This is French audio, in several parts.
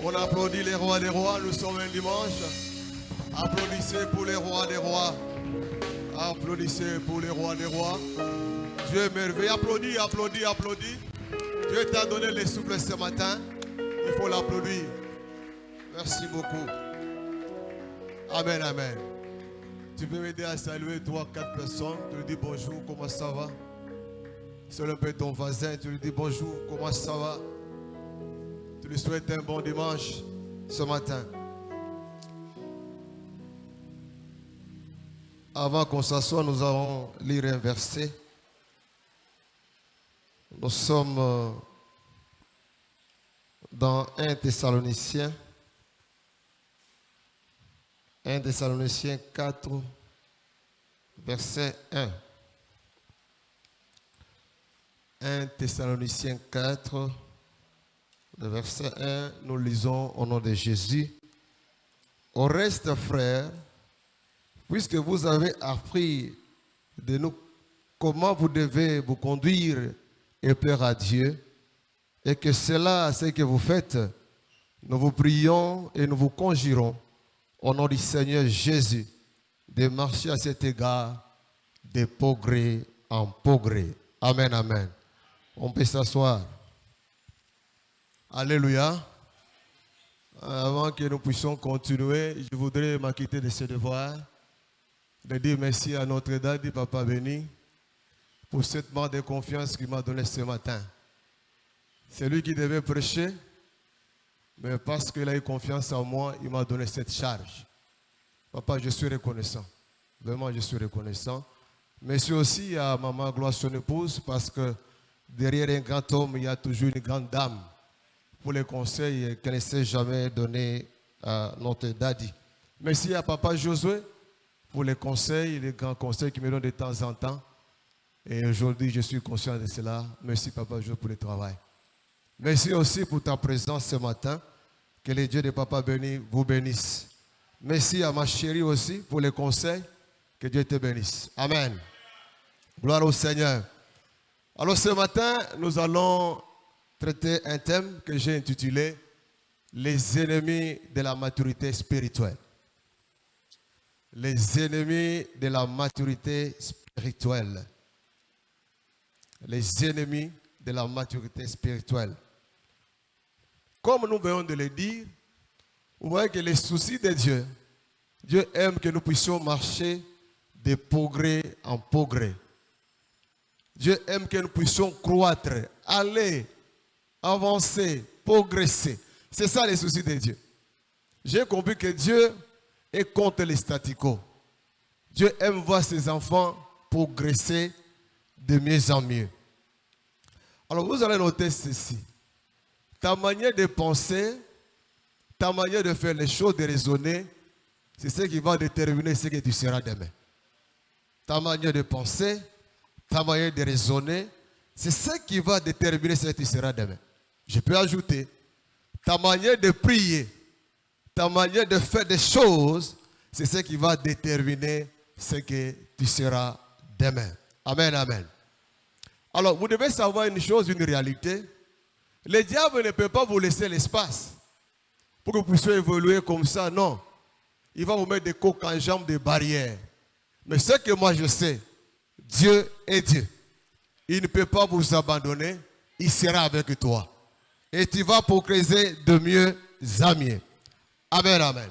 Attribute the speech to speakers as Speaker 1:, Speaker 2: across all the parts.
Speaker 1: On applaudit les rois des rois. Nous sommes un dimanche. Applaudissez pour les rois des rois. Applaudissez pour les rois des rois. Dieu est merveilleux. Applaudis, applaudis, applaudis. Dieu t'a donné le souffle ce matin. Il faut l'applaudir. Merci beaucoup. Amen, amen. Tu peux m'aider à saluer 3-4 personnes. Tu lui dis bonjour, comment ça va? Seul un peu ton voisin, tu lui dis bonjour, comment ça va? Tu lui souhaites un bon dimanche ce matin. Avant qu'on s'assoie, nous allons lire un verset. Nous sommes dans 1 Thessaloniciens. 1 Thessaloniciens 4, verset 1. 1 Thessaloniciens 4, le verset 1, nous lisons au nom de Jésus. Au reste, frères, puisque vous avez appris de nous comment vous devez vous conduire et plaire à Dieu, et que cela, c'est que vous faites, nous vous prions et nous vous conjurons, au nom du Seigneur Jésus, de marcher à cet égard de progrès en progrès. Amen, amen. On peut s'asseoir. Alléluia. Avant que nous puissions continuer, je voudrais m'acquitter de ce devoir, de dire merci à notre Daddy, Papa béni, pour cette marque de confiance qu'il m'a donnée ce matin. C'est lui qui devait prêcher, mais parce qu'il a eu confiance en moi, il m'a donné cette charge. Papa, je suis reconnaissant. Vraiment, je suis reconnaissant. Merci aussi à Maman Gloire, son épouse, parce que derrière un grand homme, il y a toujours une grande dame pour les conseils qu'elle ne sait jamais donner à notre Daddy. Merci à Papa Josué pour les conseils, les grands conseils qu'il me donne de temps en temps. Et aujourd'hui, je suis conscient de cela. Merci Papa Josué pour le travail. Merci aussi pour ta présence ce matin. Que les dieux de Papa béni vous bénissent. Merci à ma chérie aussi pour les conseils. Que Dieu te bénisse. Amen. Gloire au Seigneur. Alors ce matin, nous allons traiter un thème que j'ai intitulé « Les ennemis de la maturité spirituelle ». Les ennemis de la maturité spirituelle. Les ennemis de la maturité spirituelle. Comme nous venons de le dire, vous voyez que les soucis de Dieu, Dieu aime que nous puissions marcher de progrès en progrès. Dieu aime que nous puissions croître, aller, avancer, progresser. C'est ça les soucis de Dieu. J'ai compris que Dieu est contre les staticos. Dieu aime voir ses enfants progresser de mieux en mieux. Alors vous allez noter ceci. Ta manière de penser, ta manière de faire les choses, de raisonner, c'est ce qui va déterminer ce que tu seras demain. Ta manière de penser, ta manière de raisonner, c'est ce qui va déterminer ce que tu seras demain. Je peux ajouter, ta manière de prier, ta manière de faire des choses, c'est ce qui va déterminer ce que tu seras demain. Amen, amen. Alors, vous devez savoir une chose, une réalité. Le diable ne peut pas vous laisser l'espace pour que vous puissiez évoluer comme ça. Non. Il va vous mettre des coques en jambes, des barrières. Mais ce que moi je sais, Dieu est Dieu. Il ne peut pas vous abandonner. Il sera avec toi. Et tu vas progresser de mieux en mieux. Amen, amen.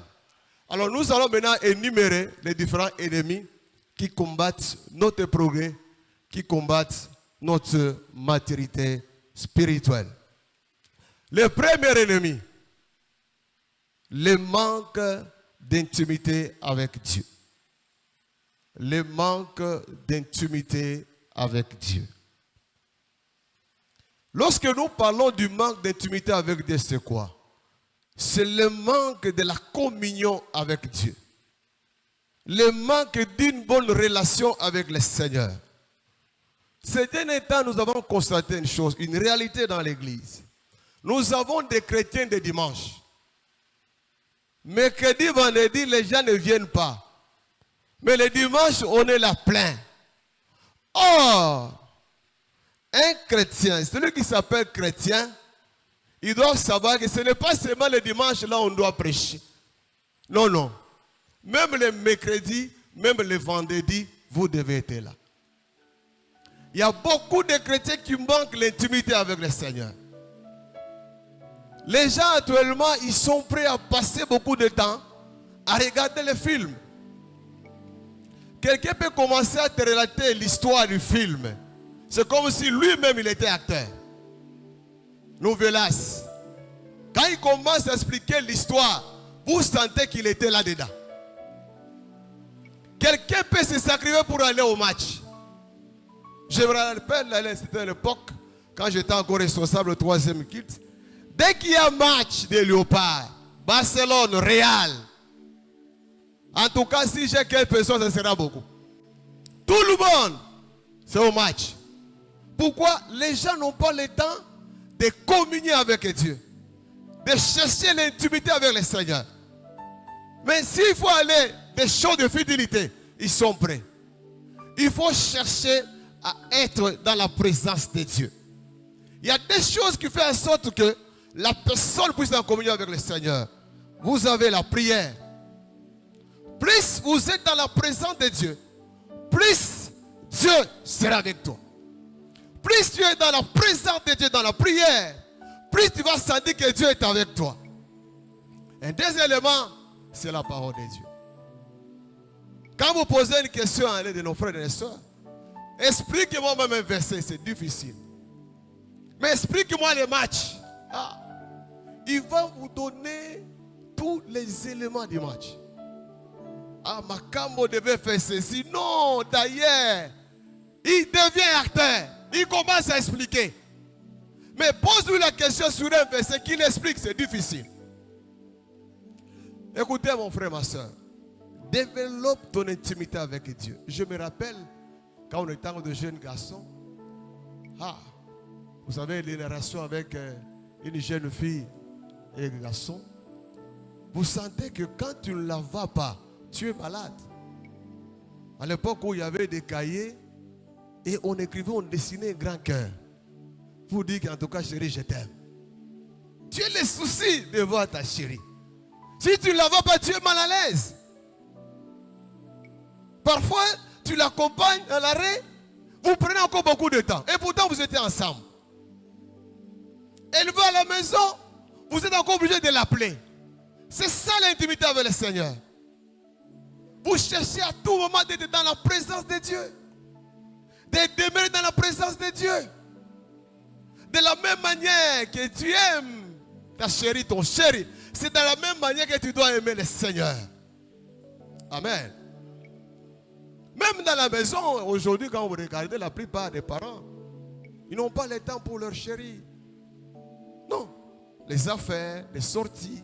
Speaker 1: Alors nous allons maintenant énumérer les différents ennemis qui combattent notre progrès, qui combattent notre maturité spirituelle. Le premier ennemi, le manque d'intimité avec Dieu. Le manque d'intimité avec Dieu. Lorsque nous parlons du manque d'intimité avec Dieu, c'est quoi? C'est le manque de la communion avec Dieu. Le manque d'une bonne relation avec le Seigneur. Ces derniers temps, nous avons constaté une chose, une réalité dans l'église. Nous avons des chrétiens de dimanche. Mercredi, vendredi, les gens ne viennent pas. Mais le dimanche, on est là plein. Or, un chrétien, celui qui s'appelle chrétien, ils doivent savoir que ce n'est pas seulement le dimanche là où on doit prêcher. Non, non. Même le mercredi, même le vendredi, vous devez être là. Il y a beaucoup de chrétiens qui manquent l'intimité avec le Seigneur. Les gens actuellement, ils sont prêts à passer beaucoup de temps à regarder les films. Quelqu'un peut commencer à te relater l'histoire du film. C'est comme si lui-même il était acteur. Novelas. Quand il commence à expliquer l'histoire, vous sentez qu'il était là-dedans. Quelqu'un peut se sacrifier pour aller au match. Je me rappelle, c'était à l'époque, quand j'étais encore responsable au 3e culte. Dès qu'il y a un match de Léopard, Barcelone, Real, en tout cas, si j'ai quelques personnes, ça sera beaucoup. Tout le monde, c'est au match. Pourquoi? Les gens n'ont pas le temps de communier avec Dieu, de chercher l'intimité avec le Seigneur. Mais s'il faut aller des choses de fidélité, ils sont prêts. Il faut chercher à être dans la présence de Dieu. Il y a des choses qui font en sorte que la personne puisse en communion avec le Seigneur. Vous avez la prière. Plus vous êtes dans la présence de Dieu, plus Dieu sera avec toi. Plus tu es dans la présence de Dieu, dans la prière, plus tu vas sentir que Dieu est avec toi. Un deuxième élément, c'est la parole de Dieu. Quand vous posez une question à l'un de nos frères et nos soeurs, expliquez-moi même un verset, c'est difficile. Mais expliquez-moi les matchs. Ah, il va vous donner tous les éléments du match. Ah, Makambo devait faire ceci. Non, d'ailleurs, il devient acteur. Il commence à expliquer. Mais pose-lui la question sur un verset qu'il explique, c'est difficile. Écoutez mon frère, ma soeur. Développe ton intimité avec Dieu. Je me rappelle, quand on était de jeunes garçons, vous savez, les relations avec une jeune fille et un garçon, vous sentez que quand tu ne la vas pas, tu es malade. À l'époque où il y avait des cahiers, et on écrivait, on dessinait un grand cœur. Pour dire qu'en tout cas, chérie, je t'aime. Tu as les soucis de voir ta chérie. Si tu ne la vois pas, tu es mal à l'aise. Parfois, tu l'accompagnes à l'arrêt, vous prenez encore beaucoup de temps. Et pourtant, vous étiez ensemble. Elle va à la maison, vous êtes encore obligé de l'appeler. C'est ça l'intimité avec le Seigneur. Vous cherchez à tout moment d'être dans la présence de Dieu. De demeurer dans la présence de Dieu. De la même manière que tu aimes ta chérie, ton chéri, c'est de la même manière que tu dois aimer le Seigneur. Amen. Même dans la maison, aujourd'hui, quand vous regardez la plupart des parents, ils n'ont pas le temps pour leur chérie. Non. Les affaires, les sorties.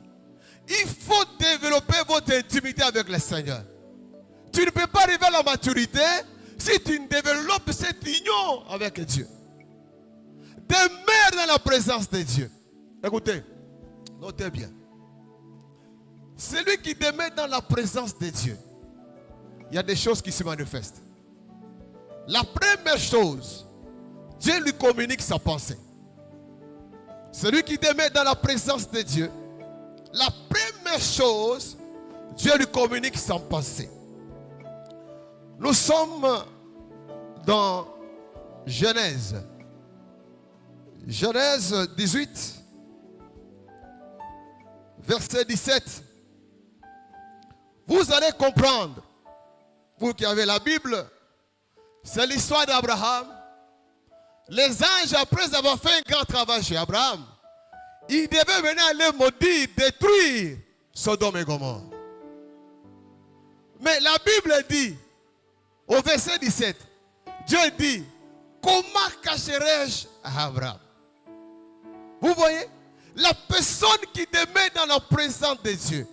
Speaker 1: Il faut développer votre intimité avec le Seigneur. Tu ne peux pas arriver à la maturité si tu ne développes cette union avec Dieu. Demeure dans la présence de Dieu. Écoutez, notez bien. Celui qui demeure dans la présence de Dieu, il y a des choses qui se manifestent. La première chose, Dieu lui communique sa pensée. Celui qui demeure dans la présence de Dieu, la première chose, Dieu lui communique sa pensée. Nous sommes dans Genèse. Genèse 18, verset 17. Vous allez comprendre, vous qui avez la Bible, c'est l'histoire d'Abraham. Les anges, après avoir fait un grand travail chez Abraham, ils devaient venir aller maudire, détruire Sodome et Gomorrhe. Mais la Bible dit, au verset 17, Dieu dit, comment cacherai-je à Abraham? Vous voyez, la personne qui demeure dans la présence de Dieu,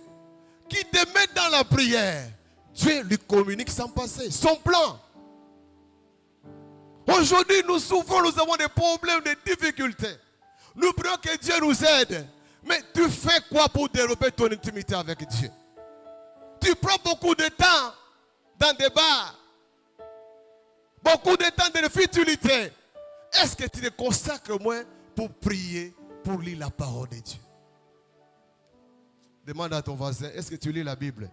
Speaker 1: qui demeure dans la prière, Dieu lui communique son passé, son plan. Aujourd'hui, nous souffrons, nous avons des problèmes, des difficultés. Nous prions que Dieu nous aide. Mais tu fais quoi pour développer ton intimité avec Dieu? Tu prends beaucoup de temps dans des bars, beaucoup de temps de futilité. Est-ce que tu te consacres moins pour prier pour lire la parole de Dieu. Demande à ton voisin, est-ce que tu lis la Bible?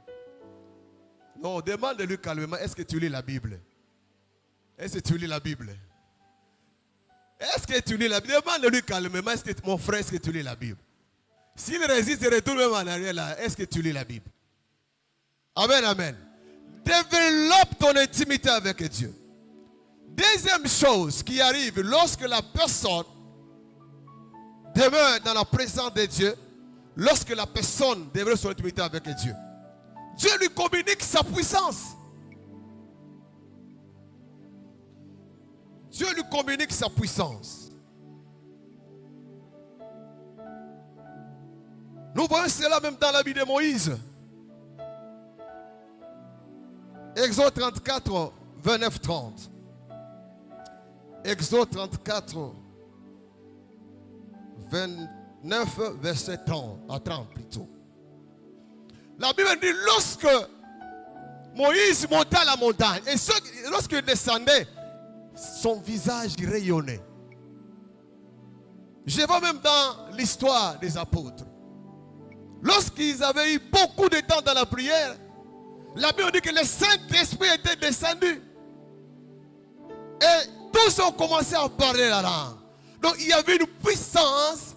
Speaker 1: Non, demande-lui calmement, est-ce que tu lis la Bible? Est-ce que tu lis la Bible? Est-ce que tu lis la Bible? Demande-lui calmement, est-ce que mon frère, est-ce que tu lis la Bible? S'il résiste et retourne même en arrière là, est-ce que tu lis la Bible? Amen, amen. Développe ton intimité avec Dieu. Deuxième chose qui arrive lorsque la personne demeure dans la présence de Dieu, lorsque la personne développe son intimité avec Dieu, Dieu lui communique sa puissance. Dieu lui communique sa puissance. Nous voyons cela même dans la vie de Moïse. Exode 34, 29-30. Exode 34, 29, verset 30, à 30 plutôt. La Bible dit, lorsque Moïse monta la montagne, et lorsqu'il descendait, son visage rayonnait. Je vois même dans l'histoire des apôtres. Lorsqu'ils avaient eu beaucoup de temps dans la prière, la Bible dit que le Saint-Esprit était descendu. Et tous ont commencé à parler la langue. Donc il y avait une puissance,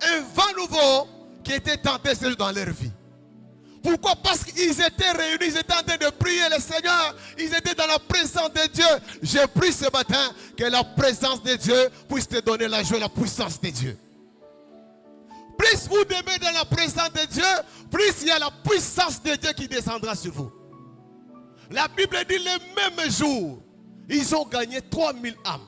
Speaker 1: un vent nouveau qui était tenté dans leur vie. Pourquoi? Parce qu'ils étaient réunis, ils étaient en train de prier le Seigneur. Ils étaient dans la présence de Dieu. J'ai pris ce matin que la présence de Dieu puisse te donner la joie et la puissance de Dieu. Plus vous demeurez dans la présence de Dieu, plus il y a la puissance de Dieu qui descendra sur vous. La Bible dit le même jour, ils ont gagné 3000 âmes.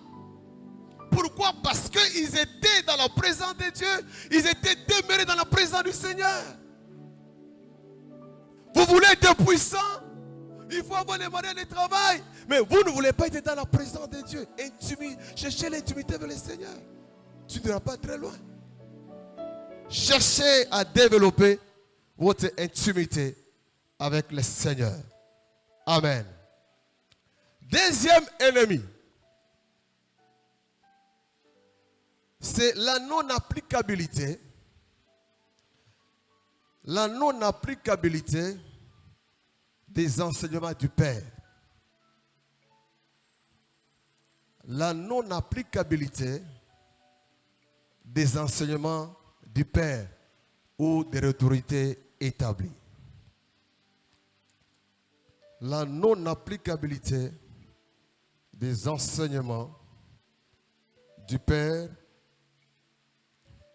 Speaker 1: Pourquoi? Parce qu'ils étaient dans la présence de Dieu. Ils étaient demeurés dans la présence du Seigneur. Vous voulez être puissant? Il faut avoir les moyens de travail. Mais vous ne voulez pas être dans la présence de Dieu. Cherchez l'intimité avec le Seigneur. Tu n'iras pas très loin. Cherchez à développer votre intimité avec le Seigneur. Amen. Deuxième ennemi, c'est la non-applicabilité. La non-applicabilité des enseignements du Père. La non-applicabilité des enseignements du Père ou des autorités établies. La non-applicabilité des enseignements du Père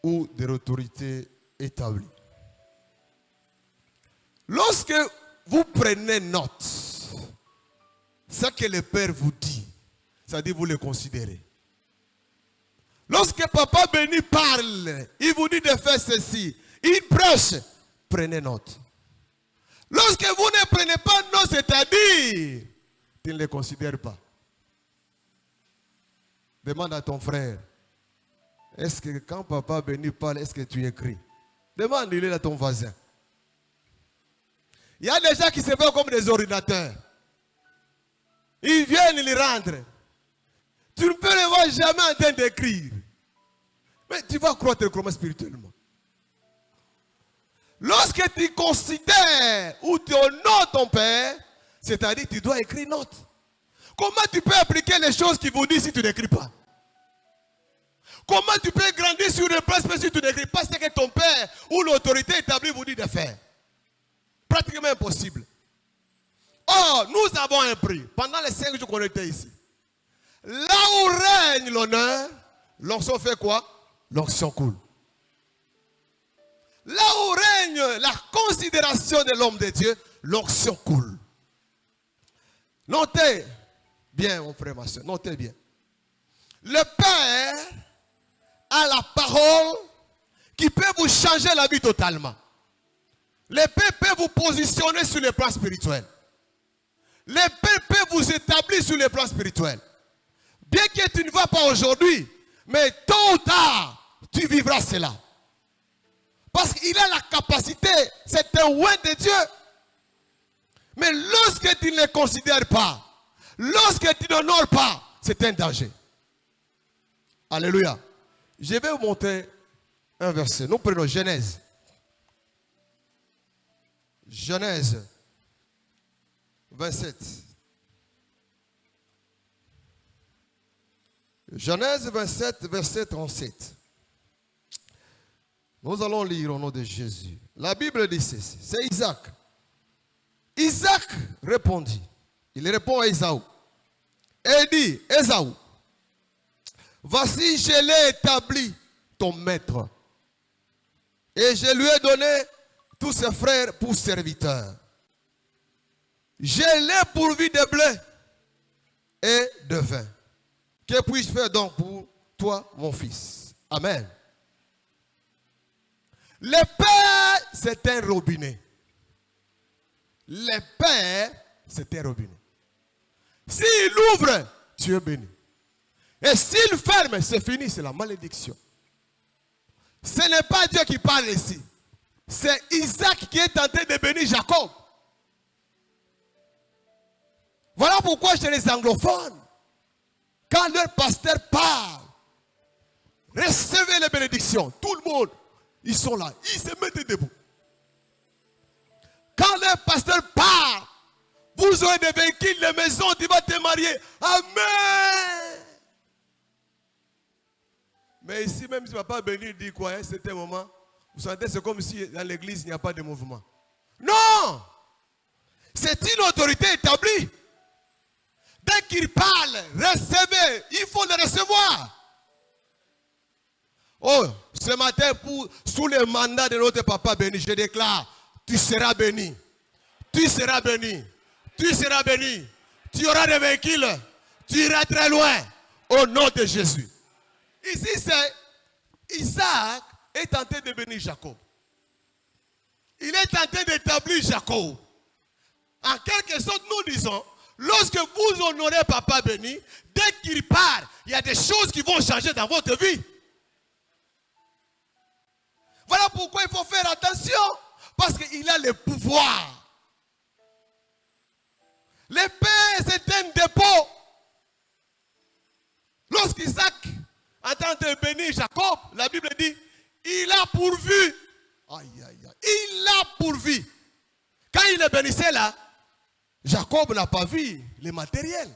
Speaker 1: ou des autorités établies. Lorsque vous prenez note, ce que le Père vous dit, c'est-à-dire vous le considérez. Lorsque Papa béni parle, il vous dit de faire ceci, il prêche, prenez note. Lorsque vous ne prenez pas note, c'est-à-dire, tu ne le considères pas. Demande à ton frère, est-ce que quand Papa béni parle, est-ce que tu écris? Demande-le à ton voisin. Il y a des gens qui se font comme des ordinateurs. Ils viennent les rendre. Tu ne peux les voir jamais en train d'écrire. Mais tu vas croître comment spirituellement. Lorsque tu considères ou tu honores ton Père, c'est-à-dire tu dois écrire note. Comment tu peux appliquer les choses qu'il vous dit si tu n'écris pas? Comment tu peux grandir sur une place si tu n'écris pas ce que ton Père ou l'autorité établie vous dit de faire? Pratiquement impossible. Or, nous avons un prix. Pendant les 5 jours qu'on était ici. Là où règne l'honneur, l'onction fait quoi? L'onction coule. Là où règne la considération de l'homme de Dieu, l'onction coule. Notez bien, mon frère, ma soeur, notez bien. Le Père a la parole qui peut vous changer la vie totalement. Le Père peut vous positionner sur le plan spirituel. Le Père peut vous établir sur le plan spirituel. Bien que tu ne vas pas aujourd'hui, mais tôt ou tard, tu vivras cela. Parce qu'il a la capacité, c'est un oint de Dieu. Mais lorsque tu ne le considères pas, lorsque tu n'honores pas, c'est un danger. Alléluia. Je vais vous montrer un verset. Nous prenons Genèse. Genèse 27. Genèse 27, verset 37. Nous allons lire au nom de Jésus. La Bible dit ceci. C'est Isaac. Isaac répondit. Il répond à Ésaü. Et dit, Ésaü, voici, je l'ai établi, ton maître. Et je lui ai donné tous ses frères pour serviteurs. Je l'ai pourvu de blé et de vin. Que puis-je faire donc pour toi, mon fils? Amen. Le Père, c'est un robinet. Le Père, c'est un robinet. S'il ouvre, tu es béni. Et s'il ferme, c'est fini, c'est la malédiction. Ce n'est pas Dieu qui parle ici. C'est Isaac qui est tenté de bénir Jacob. Voilà pourquoi chez les anglophones, quand leur pasteur parle, recevez les bénédictions. Tout le monde, ils sont là, ils se mettent debout. Quand leur pasteur parle, vous aurez des véhicules, des maisons, tu vas te marier. Amen. Mais ici, même si tu ne vas pas bénir, dit quoi, à un certain moment, vous sentez, c'est comme si dans l'église, il n'y a pas de mouvement. Non! C'est une autorité établie. Dès qu'il parle, recevez, il faut le recevoir. Oh, ce matin, sous le mandat de notre papa béni, je déclare, tu seras béni. Tu seras béni. Tu seras béni. Tu auras des véhicules. Tu iras très loin. Au nom de Jésus. Ici, c'est Isaac est tenté de bénir Jacob. Il est tenté d'établir Jacob. En quelque sorte, nous disons, lorsque vous honorez papa béni, dès qu'il part, il y a des choses qui vont changer dans votre vie. Voilà pourquoi il faut faire attention. Parce qu'il a le pouvoir. Le Père, c'est un dépôt. Lorsqu'Isaac entend de bénir Jacob, la Bible dit, il a pourvu. Aïe, aïe, aïe. Il a pourvu. Quand il le bénissait là, Jacob n'a pas vu le matériel.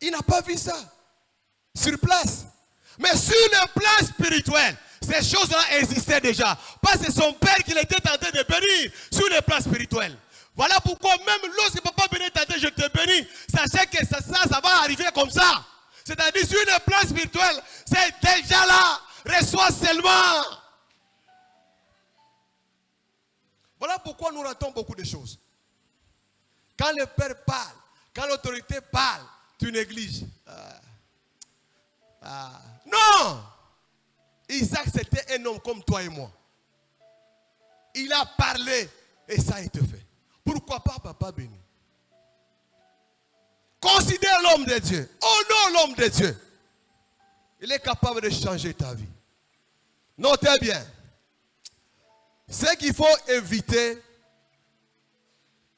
Speaker 1: Il n'a pas vu ça. Sur place. Mais sur le plan spirituel, ces choses-là existaient déjà. Parce que c'est son père qui était tenté de bénir sur le plan spirituel. Voilà pourquoi même lorsque papa béni tenté, je te bénis, sachez que ça va arriver comme ça. C'est-à-dire sur le plan spirituel, c'est déjà là. Reçois seulement. Voilà pourquoi nous ratons beaucoup de choses. Quand le père parle, quand l'autorité parle, tu négliges. Non! Isaac, c'était un homme comme toi et moi. Il a parlé et ça a été fait. Pourquoi pas papa béni? Considère l'homme de Dieu. Honore l'homme de Dieu. Il est capable de changer ta vie. Notez bien. Ce qu'il faut éviter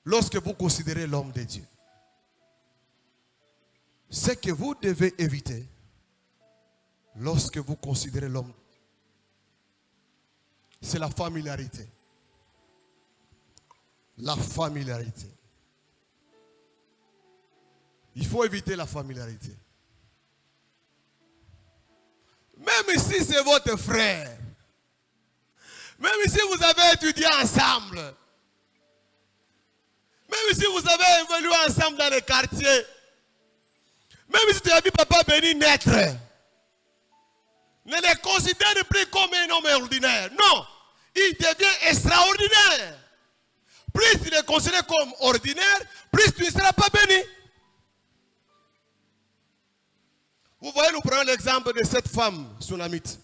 Speaker 1: lorsque vous considérez l'homme de Dieu. Ce que vous devez éviter lorsque vous considérez l'homme, c'est la familiarité. La familiarité. Il faut éviter la familiarité. Même si c'est votre frère, même si vous avez étudié ensemble, même si vous avez évolué ensemble dans les quartiers, même si tu as vu papa béni naître, ne les considère plus comme un homme ordinaire. Non, il devient extraordinaire. Plus tu les considères comme ordinaire, plus tu ne seras pas béni. Vous voyez, nous prenons l'exemple de cette femme sunamite.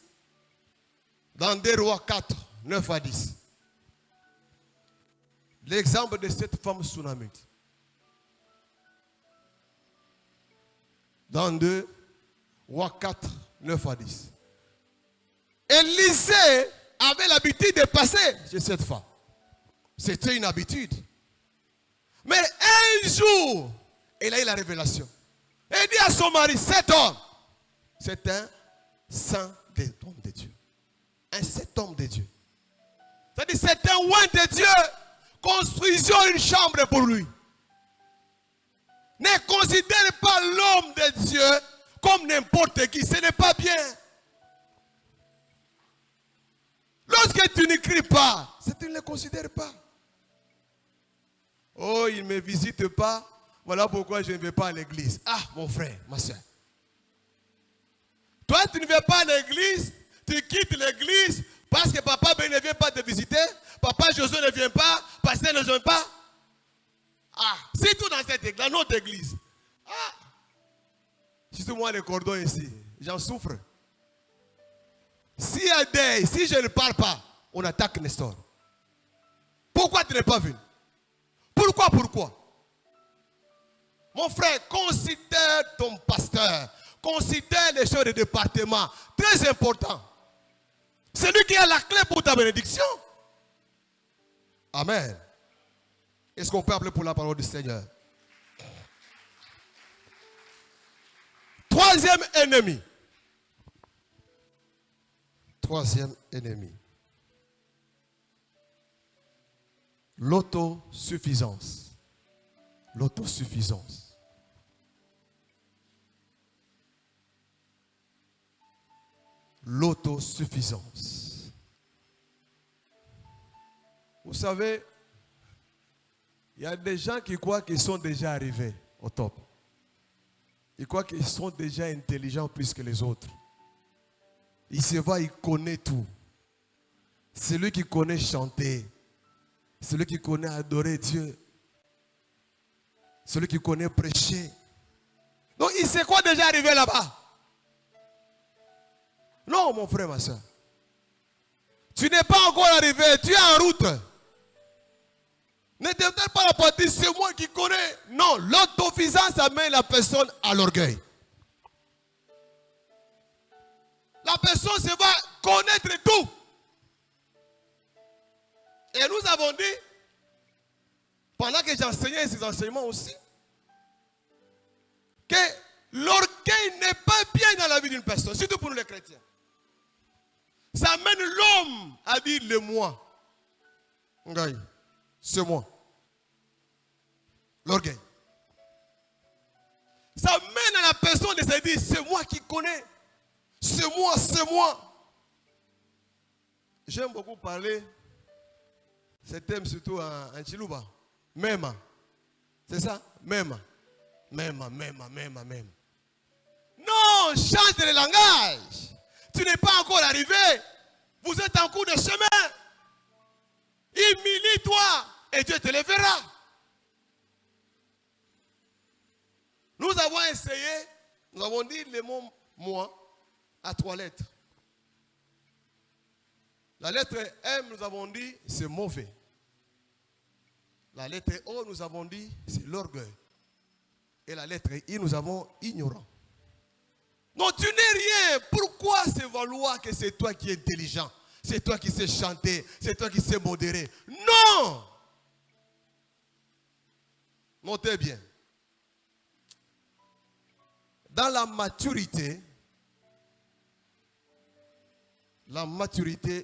Speaker 1: Dans 2 Rois 4, 9 à 10. L'exemple de cette femme sunamite. Dans 2 Rois 4, 9 à 10. Élisée avait l'habitude de passer chez cette femme. C'était une habitude. Mais un jour, elle a eu la révélation. Elle dit à son mari, cet homme, c'est un saint des hommes de Dieu. cet homme de Dieu. C'est-à-dire, c'est un oint de Dieu. Construisons une chambre pour lui. Ne considère pas l'homme de Dieu comme n'importe qui. Ce n'est pas bien. Lorsque tu n'écris pas, tu ne le considères pas. Oh, il ne me visite pas. Voilà pourquoi je ne vais pas à l'église. Ah, mon frère, ma soeur. Toi, tu ne vas pas à l'église. Tu quittes l'église parce que papa Ben ne vient pas te visiter. Papa Josué ne vient pas. Pasteur ne vient pas. Ah, c'est tout dans cette église, dans notre église. Ah, surtout moi, les cordons ici, j'en souffre. Si je ne parle pas, on attaque Nestor. Pourquoi tu n'es pas venu? Pourquoi? Mon frère, considère ton pasteur. Considère les choses du département. Très important. C'est lui qui a la clé pour ta bénédiction. Amen. Est-ce qu'on peut appeler pour la parole du Seigneur? Troisième ennemi. L'autosuffisance. L'autosuffisance. Vous savez, il y a des gens qui croient qu'ils sont déjà arrivés au top. Ils croient qu'ils sont déjà intelligents plus que les autres. Il se voit, il connaît tout. C'est lui qui connaît chanter. C'est lui qui connaît adorer Dieu. C'est lui qui connaît prêcher. Donc il sait quoi déjà arrivé là-bas? Non, mon frère, ma soeur. Tu n'es pas encore arrivé, tu es en route. Ne te pas la partie, c'est moi qui connais. Non, l'autosuffisance amène la personne à l'orgueil. La personne se va connaître tout. Et nous avons dit, pendant que j'enseignais ces enseignements aussi, que l'orgueil n'est pas bien dans la vie d'une personne, surtout pour nous les chrétiens. Ça amène l'homme à dire le moi. C'est moi. L'orgueil. Ça amène à la personne de se dire, c'est moi qui connais. C'est moi. J'aime beaucoup parler, ce thème surtout en Chiluba. Même. C'est ça? Même. Non, change le langage. Tu n'es pas encore arrivé. Vous êtes en cours de chemin. Humilie-toi et Dieu te le verra. Nous avons essayé, nous avons dit le mot moi à 3 lettres. La lettre M, nous avons dit, c'est mauvais. La lettre O, nous avons dit, c'est l'orgueil. Et la lettre I, nous avons ignorant. Non, tu n'es rien. Pourquoi se valoir que c'est toi qui es intelligent? C'est toi qui sais chanter. C'est toi qui sais modérer. Non! Notez bien. Dans la maturité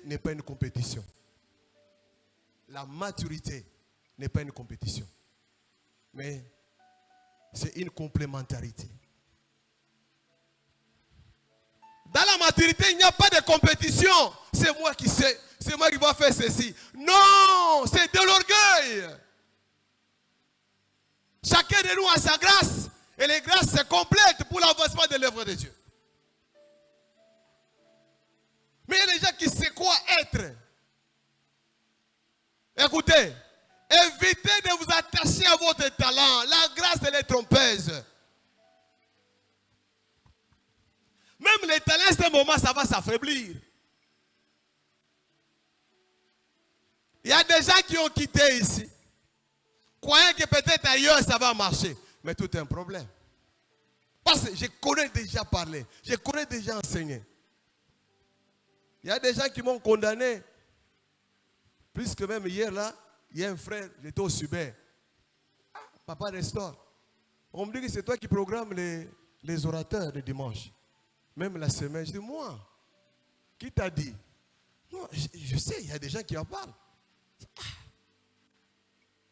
Speaker 1: n'est pas une compétition. La maturité n'est pas une compétition. Mais c'est une complémentarité. Dans la maturité, il n'y a pas de compétition. C'est moi qui sais. C'est moi qui vais faire ceci. Non, c'est de l'orgueil. Chacun de nous a sa grâce. Et les grâces se complètent pour l'avancement de l'œuvre de Dieu. Mais il y a des gens qui savent quoi être. Écoutez, évitez de vous attacher à votre talent. La grâce, elle est trompeuse. Même les talents, à ce moment, ça va s'affaiblir. Il y a des gens qui ont quitté ici, croyant que peut-être ailleurs, ça va marcher. Mais tout est un problème. Parce que je connais déjà parler. Je connais déjà enseigner. Il y a des gens qui m'ont condamné. Plus que même hier, là, il y a un frère, j'étais au Subert. Ah, papa Nestor. On me dit que c'est toi qui programmes les orateurs de dimanche. Même la semaine. Je dis, moi, qui t'a dit? Non, je sais, il y a des gens qui en parlent.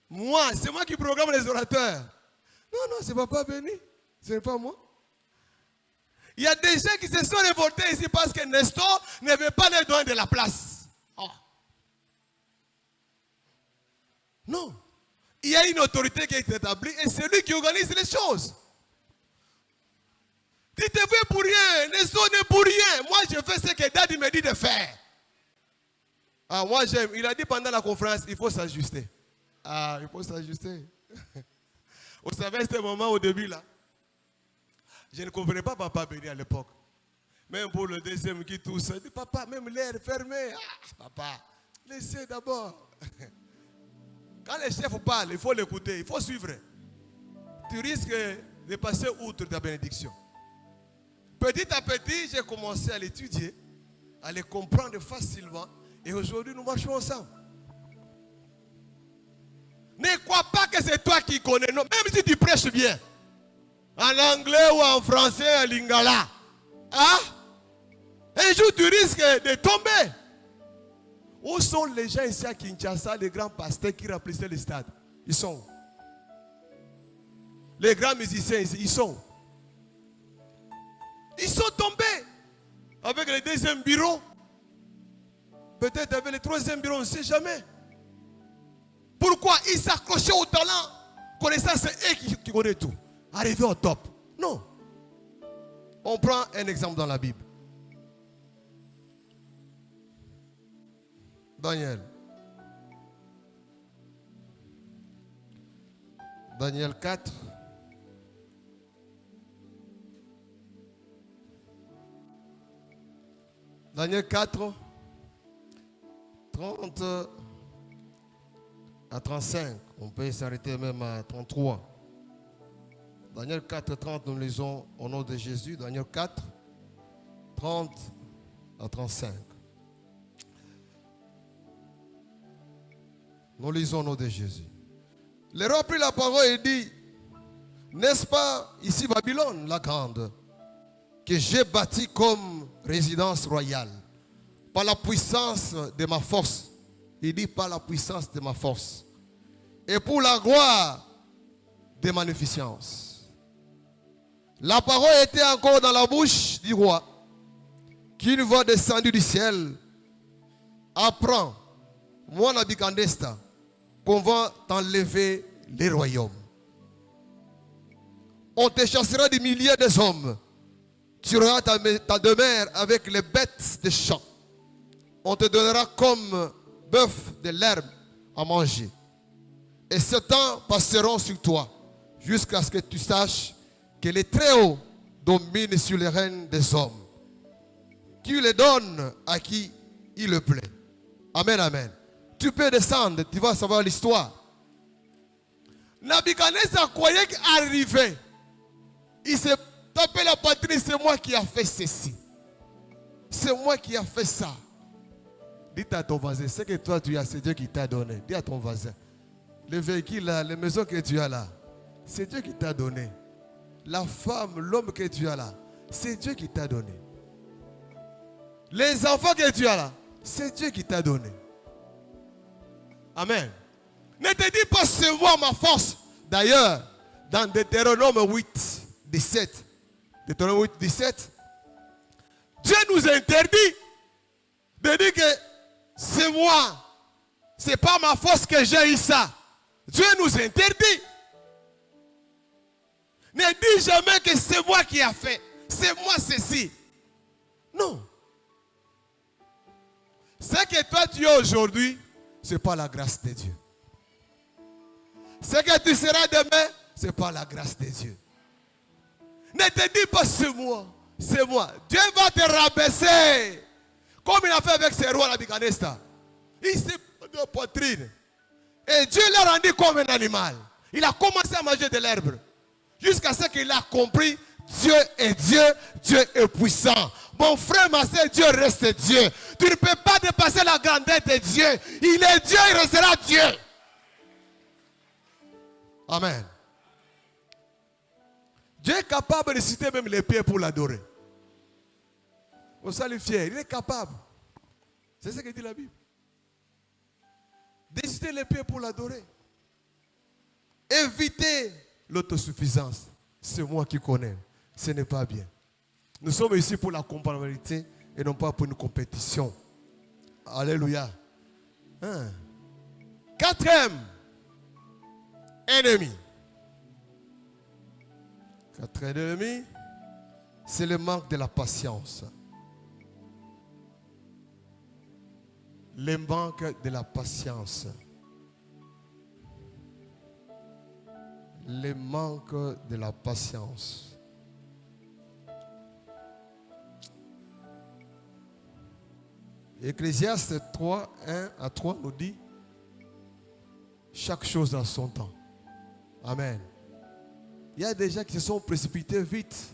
Speaker 1: Moi, c'est moi qui programme les orateurs. Non, non, c'est Papa Béni. Ce n'est pas moi. Il y a des gens qui se sont révoltés ici parce que Nestor ne veut pas leur donner de la place. Oh. Non. Il y a une autorité qui est établie et c'est lui qui organise les choses. Tu te fais pour rien. Nestor n'est pour rien. Moi, je fais ce que Daddy me dit de faire. Ah, moi, j'aime. Il a dit pendant la conférence, il faut s'ajuster. Ah, il faut s'ajuster. Vous savez, c'était un moment au début, là. Je ne comprenais pas Papa Béni à l'époque. Même pour le deuxième qui tousse, je dis, papa, même l'air fermé. Ah, papa, laissez d'abord. Quand les chefs parlent, il faut l'écouter, il faut suivre. Tu risques de passer outre ta bénédiction. Petit à petit, j'ai commencé à l'étudier, à les comprendre facilement. Et aujourd'hui, nous marchons ensemble. Ne crois pas que c'est toi qui connais. Non, même si tu prêches bien. En anglais ou en français, en lingala. Hein? Un jour, tu risques de tomber. Où sont les gens ici à Kinshasa, les grands pasteurs qui remplissaient les stades? Ils sont où? Les grands musiciens ici, ils sont où? Ils sont tombés. Avec le deuxième bureau. Peut-être avec le troisième bureau, on ne sait jamais. Pourquoi? Ils s'accrochaient au talent. Connaissant, c'est eux qui connaissent tout. Arriver au top. Non. On prend un exemple dans la Bible. Daniel. Daniel 4. Daniel 4, 30 à 35. On peut s'arrêter même à 33. Daniel 4, 30, nous lisons au nom de Jésus. Daniel 4, 30 à 35. Nous lisons au nom de Jésus. Le roi prit la parole et dit, n'est-ce pas ici Babylone, la grande, que j'ai bâtie comme résidence royale, par la puissance de ma force. Il dit par la puissance de ma force. Et pour la gloire de ma magnificence. La parole était encore dans la bouche du roi, qu'une voix descendue du ciel. Apprends, moi Nabukadnezar, qu'on va t'enlever les royaumes. On te chassera des milliers de hommes. Tu auras ta demeure avec les bêtes des champs. On te donnera comme bœuf de l'herbe à manger. Et 7 ans passeront sur toi, jusqu'à ce que tu saches que les Très-Hauts dominent sur les règnes des hommes. Tu les donnes à qui il le plaît. Amen, amen. Tu peux descendre, tu vas savoir l'histoire. Nabukadnezar croyait qu'arriver, il s'est tapé la poitrine, c'est moi qui a fait ceci. C'est moi qui a fait ça. Dis à ton voisin, ce que toi tu as, c'est Dieu qui t'a donné. Dis à ton voisin, le véhicule là, les maisons que tu as là, c'est Dieu qui t'a donné. La femme, l'homme que tu as là, c'est Dieu qui t'a donné. Les enfants que tu as là, c'est Dieu qui t'a donné. Amen. Ne te dis pas c'est moi ma force. D'ailleurs, dans Deutéronome 8, 17, Deutéronome 8, 17, Dieu nous interdit de dire que c'est moi. C'est pas ma force que j'ai eu ça. Dieu nous interdit. Ne dis jamais que c'est moi qui a fait. C'est moi ceci. Non. Ce que toi tu as aujourd'hui, ce n'est pas la grâce de Dieu. Ce que tu seras demain, ce n'est pas la grâce de Dieu. Ne te dis pas c'est moi. C'est moi. Dieu va te rabaisser. Comme il a fait avec ses rois Nabukadnezar. Il s'est de la poitrine. Et Dieu l'a rendu comme un animal. Il a commencé à manger de l'herbe. Jusqu'à ce qu'il a compris, Dieu est Dieu, Dieu est puissant. Mon frère, ma soeur, Dieu reste Dieu. Tu ne peux pas dépasser la grandeur de Dieu. Il est Dieu, il restera Dieu. Amen. Dieu est capable de citer même les pieds pour l'adorer. Au salut fier, il est capable. C'est ce que dit la Bible. Décidez les pieds pour l'adorer. Évitez l'autosuffisance. C'est moi qui connais. Ce n'est pas bien. Nous sommes ici pour la compatibilité et non pas pour une compétition. Alléluia. Hein. Quatrième ennemi. Quatrième ennemi, c'est le manque de la patience. Le manque de la patience. Le manque de la patience. Ecclésiaste 3, 1 à 3 nous dit chaque chose dans son temps. Amen. Il y a des gens qui se sont précipités vite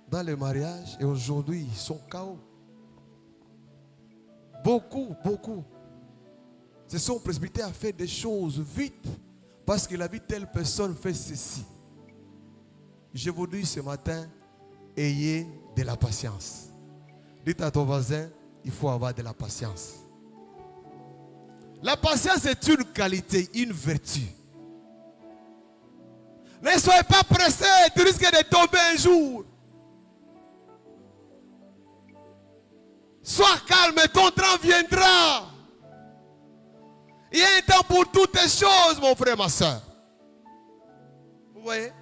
Speaker 1: dans le mariage et aujourd'hui ils sont KO. Beaucoup se sont précipités à faire des choses vite parce qu'il a vu telle personne faire ceci. Je vous dis ce matin, ayez de la patience. Dites à ton voisin, il faut avoir de la patience. La patience est une qualité, une vertu. Ne soyez pas pressé, tu risques de tomber un jour. Sois calme, ton temps viendra. Il y a un temps pour toutes les choses, mon frère, ma soeur. Vous voyez?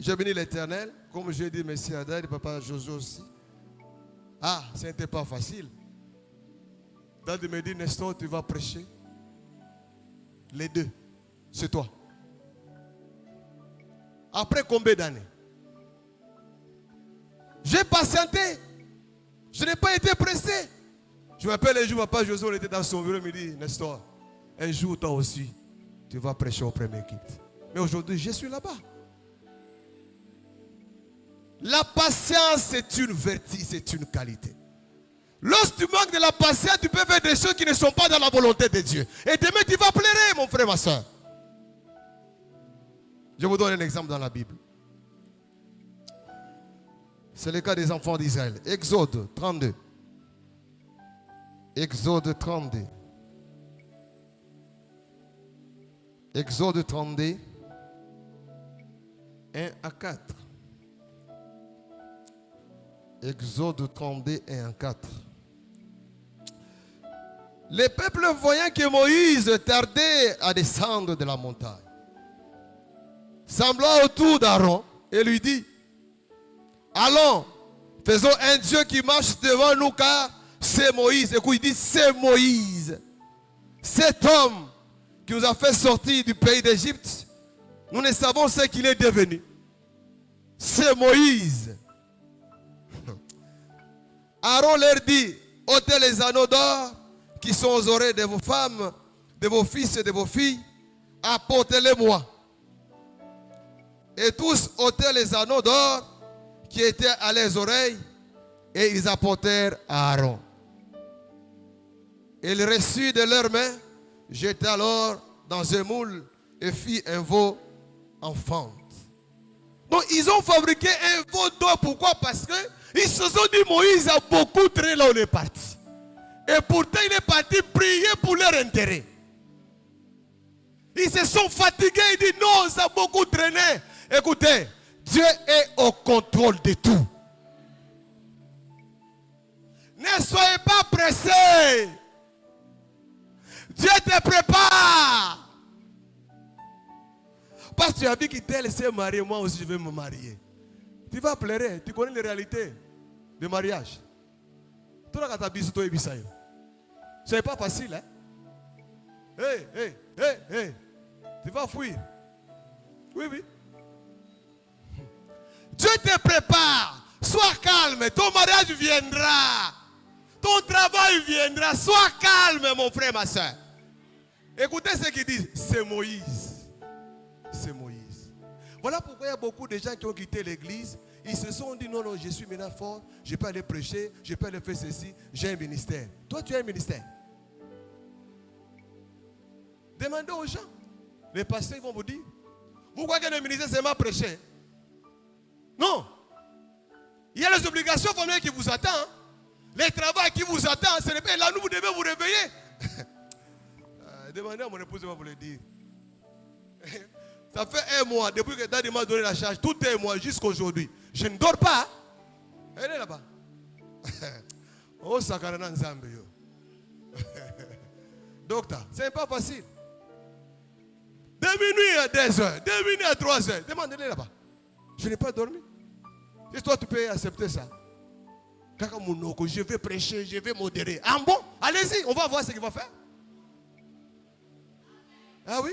Speaker 1: J'ai béni l'Éternel, comme j'ai dit, Messie Adèle, papa Josué aussi. Ah, ce n'était pas facile. Dans de me dire, Nestor, tu vas prêcher. Les deux, c'est toi. Après combien d'années? J'ai patienté. Je n'ai pas été pressé. Je m'appelle un jour, papa Josué, on était dans son bureau, il me dit, Nestor, un jour toi aussi, tu vas prêcher au premier culte. Mais aujourd'hui, je suis là-bas. La patience, c'est une vertu, c'est une qualité. Lorsque tu manques de la patience, tu peux faire des choses qui ne sont pas dans la volonté de Dieu. Et demain, tu vas pleurer, mon frère, ma soeur. Je vous donne un exemple dans la Bible. C'est le cas des enfants d'Israël. Exode 32. Exode 32. Exode 32. 1 à 4. Exode 32, 1 à 4. Les peuples voyant que Moïse tardait à descendre de la montagne, sembla autour d'Aaron et lui dit, allons, faisons un Dieu qui marche devant nous car c'est Moïse. Écoute, il dit c'est Moïse. Cet homme qui nous a fait sortir du pays d'Égypte, nous ne savons ce qu'il est devenu. C'est Moïse. Aaron leur dit, ôtez les anneaux d'or qui sont aux oreilles de vos femmes, de vos fils et de vos filles, apportez-les-moi. Et tous ôtèrent les anneaux d'or qui étaient à leurs oreilles et ils apportèrent à Aaron. Il reçut de leurs mains, jeta alors dans un moule et fit un veau en fente. Donc ils ont fabriqué un veau d'or. Pourquoi? Parce qu'ils se sont dit Moïse a beaucoup traîné là où il est parti. Et pourtant il est parti prier pour leur intérêt. Ils se sont fatigués, ils disent non, ça a beaucoup traîné. Écoutez, Dieu est au contrôle de tout. Ne soyez pas pressés. Dieu te prépare. Parce que tu as vu qu'elle s'est mariée, moi aussi je vais me marier. Tu vas pleurer, tu connais les réalités de mariage. Ce n'est pas facile, hein? Hey. Tu vas fuir. Oui. Dieu te prépare. Sois calme. Ton mariage viendra. Ton travail viendra. Sois calme, mon frère, ma soeur. Écoutez ce qu'il dit. C'est Moïse. C'est Moïse. Voilà pourquoi il y a beaucoup de gens qui ont quitté l'église. Ils se sont dit, non, je suis maintenant fort. Je peux aller prêcher. Je peux aller faire ceci. J'ai un ministère. Toi, tu as un ministère. Demandez aux gens. Les pasteurs vont vous dire. Vous croyez que le ministère, c'est ma prêcher? Non. Il y a les obligations familiales qui vous attendent. Le travail qui vous attend, ce n'est pas là où vous devez vous réveiller. Demandez à mon épouse, va vous le dire. Ça fait un mois, depuis que Daddy m'a donné la charge, tout un mois jusqu'à aujourd'hui. Je ne dors pas. Elle est là-bas. Oh, Sakarana Nzambe. Docteur, ce n'est pas facile. De minuit à 2 heures, de minuit à 3 heures. Demandez-le là-bas. Je n'ai pas dormi. Si toi, tu peux accepter ça. Je vais prêcher, je vais modérer. Ah bon? Allez-y, on va voir ce qu'il va faire. Ah oui?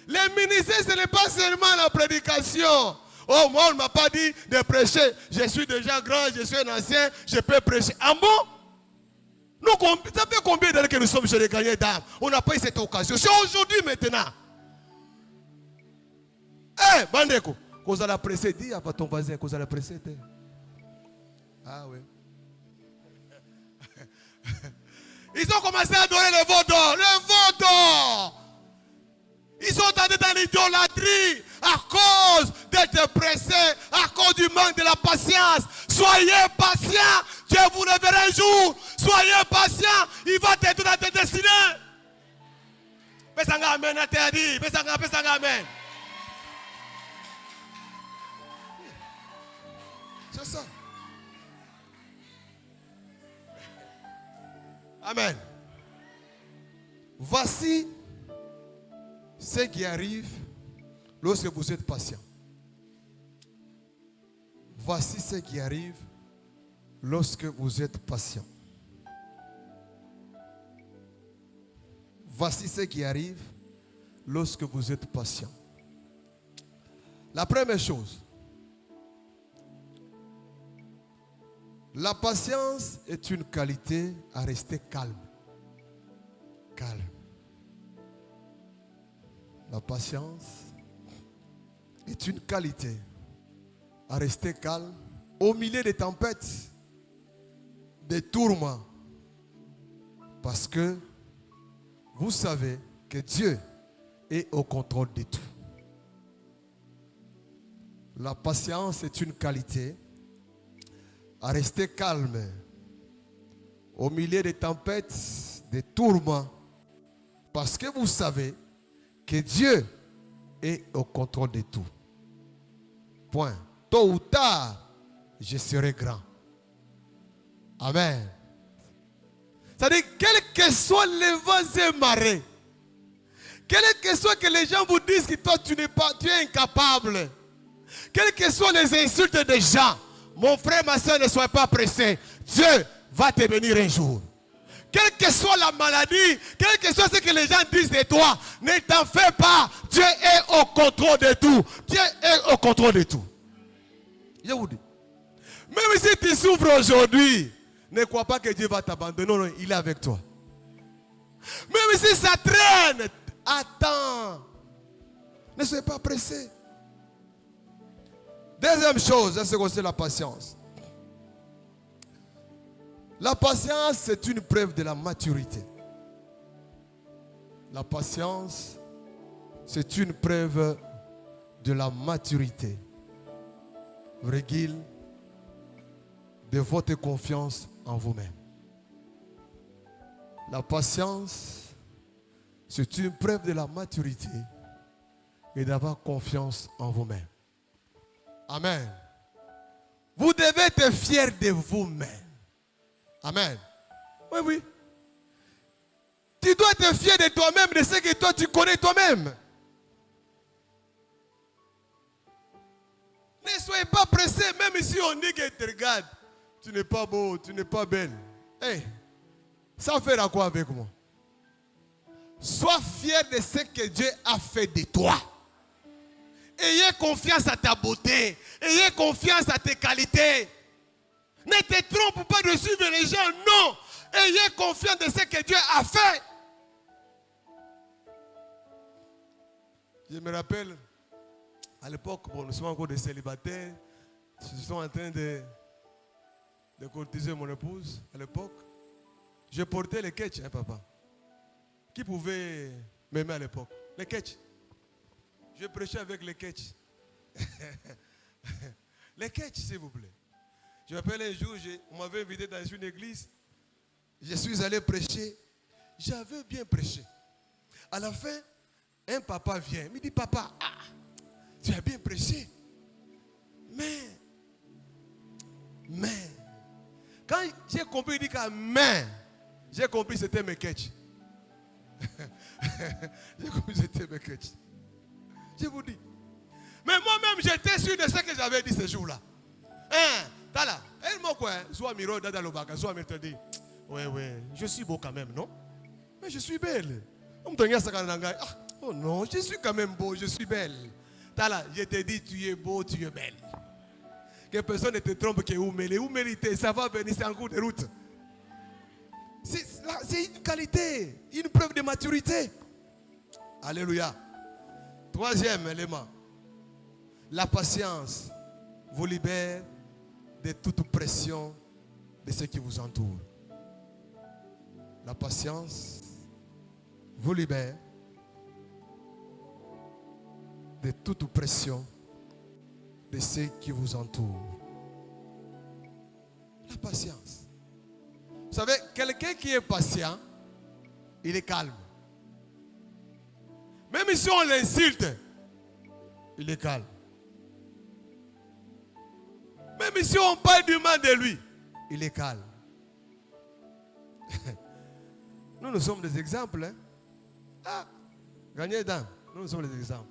Speaker 1: Les ministères, ce n'est pas seulement la prédication. Oh, moi, on ne m'a pas dit de prêcher. Je suis déjà grand, je suis un ancien, je peux prêcher. Ah bon? Nous, ça fait combien d'années que nous sommes chez les gagnants d'âme? On n'a pas eu cette occasion. C'est aujourd'hui maintenant. Eh, Bandeko, qu'on a pressé, dis à ton voisin qu'on a pressé. Ah oui. Ils ont commencé à donner le veau d'or. Le veau d'or. Ils sont allés dans l'idolâtrie à cause d'être pressés, à cause du manque de la patience. Soyez patients, Dieu vous révélera un jour. Soyez patients, il va t'aider dans tes destinées. Pesanga amen, a dit. Pesanga amen. C'est ça. Amen. Voici ce qui arrive lorsque vous êtes patient. Voici ce qui arrive lorsque vous êtes patient. Voici ce qui arrive lorsque vous êtes patient. La première chose, la patience est une qualité à rester calme. Calme. La patience est une qualité à rester calme au milieu des tempêtes, des tourments. Parce que vous savez que Dieu est au contrôle de tout. La patience est une qualité à rester calme au milieu des tempêtes, des tourments, parce que vous savez que Dieu est au contrôle de tout. Point. Tôt ou tard, je serai grand. Amen. C'est-à-dire, quels que soient les vents et marées, quel que soit que les gens vous disent que toi tu es incapable, quelles que soient les insultes des gens, mon frère, ma soeur, ne soyez pas pressés. Dieu va te bénir un jour. Quelle que soit la maladie, quel que soit ce que les gens disent de toi, ne t'en fais pas. Dieu est au contrôle de tout. Dieu est au contrôle de tout. Je vous dis. Même si tu souffres aujourd'hui, ne crois pas que Dieu va t'abandonner. Non, non, il est avec toi. Même si ça traîne, attends. Ne soyez pas pressé. Deuxième chose, c'est la patience. La patience, c'est une preuve de la maturité. La patience, c'est une preuve de la maturité. Virgule, de votre confiance en vous-même. La patience, c'est une preuve de la maturité et d'avoir confiance en vous-même. Amen. Vous devez être fiers de vous-même. Amen. Oui, oui. Tu dois être fier de toi-même, de ce que toi tu connais toi-même. Ne soyez pas pressés, même si on dit que tu regardes, tu n'es pas beau, tu n'es pas belle. Hey, ça fait à quoi avec moi? Sois fier de ce que Dieu a fait de toi. Ayez confiance à ta beauté. Ayez confiance à tes qualités. Ne te trompe pas de suivre les gens. Non. Ayez confiance de ce que Dieu a fait. Je me rappelle, à l'époque, bon, nous sommes encore des célibataires. Je suis en train de courtiser mon épouse à l'époque. Je portais les ketchs, hein, papa. Qui pouvait m'aimer à l'époque? Les ketchs. Je prêchais avec les ketchs. Les ketchs, s'il vous plaît. Je me rappelle un jour, on m'avait invité dans une église. Je suis allé prêcher. J'avais bien prêché. À la fin, un papa vient. Il me dit, papa, tu as bien prêché. Mais, quand j'ai compris, il dit que j'ai compris c'était mes catch. J'ai compris c'était mes catch. Je vous dis. Mais moi-même, j'étais sûr de ce que j'avais dit ce jour-là. T'as là. Elle m'a quoi? Soit Miro, Dada Lobaka, soit Miro te dit, ouais, je suis beau quand même, non? Mais je suis belle. Oh non, je suis quand même beau, je suis belle. T'as là, je te dis, tu es beau, tu es belle. Que personne ne te trompe que vous méritez, ça va venir, c'est en cours de route. C'est une qualité, une preuve de maturité. Alléluia. Troisième élément. La patience vous libère de toute pression de ce qui vous entoure. La patience vous libère de toute pression de ce qui vous entoure. La patience. Vous savez, quelqu'un qui est patient, il est calme. Même si on l'insulte, il est calme. Même si on parle du mal de lui, il est calme. Nous sommes des exemples. Gagnez d'un. Nous sommes des exemples.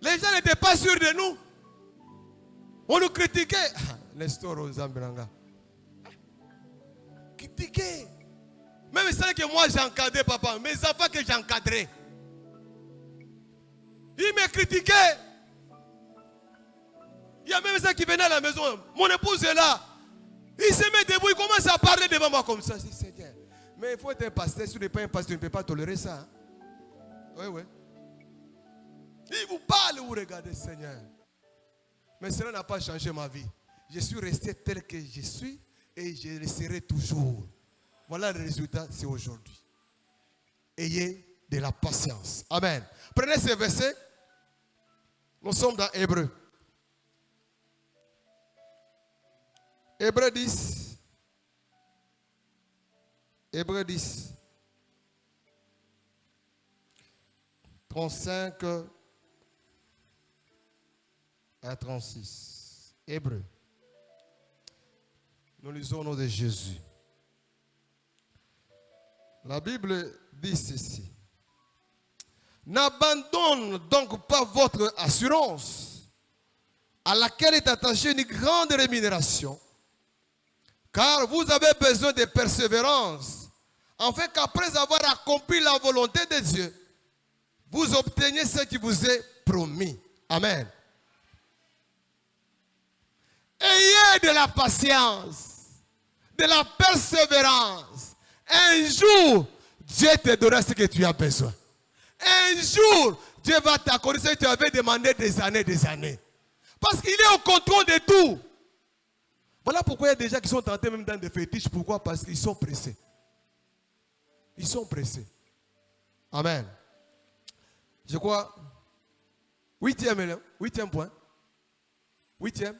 Speaker 1: Les gens n'étaient pas sûrs de nous. On nous critiquait. Nestor Ozambiranga. Critiquer. Même c'est que moi j'encadrais, papa. Mes enfants que j'encadrais. Ils me critiquaient. Il y a même ça qui venait à la maison. Mon épouse est là. Il se met debout. Il commence à parler devant moi comme ça. Je dis, Seigneur. Mais il faut être un pasteur. Si tu n'es pas un pasteur, tu ne peux pas tolérer ça. Hein? Oui. Il vous parle, vous regardez, Seigneur. Mais cela n'a pas changé ma vie. Je suis resté tel que je suis et je le serai toujours. Voilà le résultat, c'est aujourd'hui. Ayez de la patience. Amen. Prenez ces versets. Nous sommes dans Hébreux. Hébreux 10. Hébreux 10. 35 à 36. Hébreux. Nous lisons au nom de Jésus. La Bible dit ceci. N'abandonne donc pas votre assurance, à laquelle est attachée une grande rémunération, car vous avez besoin de persévérance, afin qu'après avoir accompli la volonté de Dieu, vous obteniez ce qui vous est promis. Amen. Ayez de la patience, de la persévérance. Un jour, Dieu te donnera ce que tu as besoin. Un jour, Dieu va t'accorder ce que tu avais demandé des années. Parce qu'il est au contrôle de tout. Voilà pourquoi il y a des gens qui sont tentés même dans des fétiches. Pourquoi? Parce qu'ils sont pressés. Ils sont pressés. Amen. Je crois, huitième point. Huitième.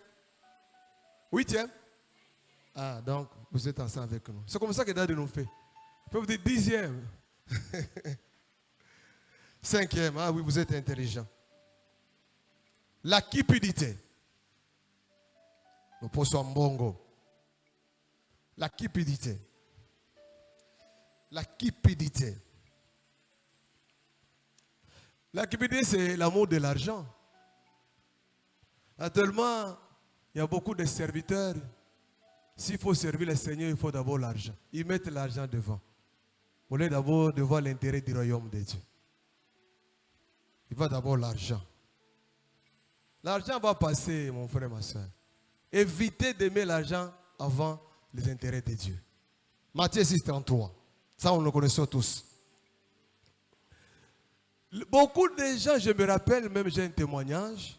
Speaker 1: Ah, donc, vous êtes ensemble avec nous. C'est comme ça que Dieu nous fait. Je peux vous dire dixième. Cinquième. Ah oui, vous êtes intelligent. La cupidité. Nous posons bongo. La cupidité. La cupidité. La cupidité, c'est l'amour de l'argent. Actuellement, il y a beaucoup de serviteurs. S'il faut servir le Seigneur, il faut d'abord l'argent. Ils mettent l'argent devant. Au lieu d'abord de voir l'intérêt du royaume de Dieu. Il va d'abord l'argent. L'argent va passer, mon frère, ma soeur. Évitez d'aimer l'argent avant les intérêts de Dieu. Matthieu 6, 33. Ça, on le connaît tous. Beaucoup de gens, je me rappelle, même j'ai un témoignage.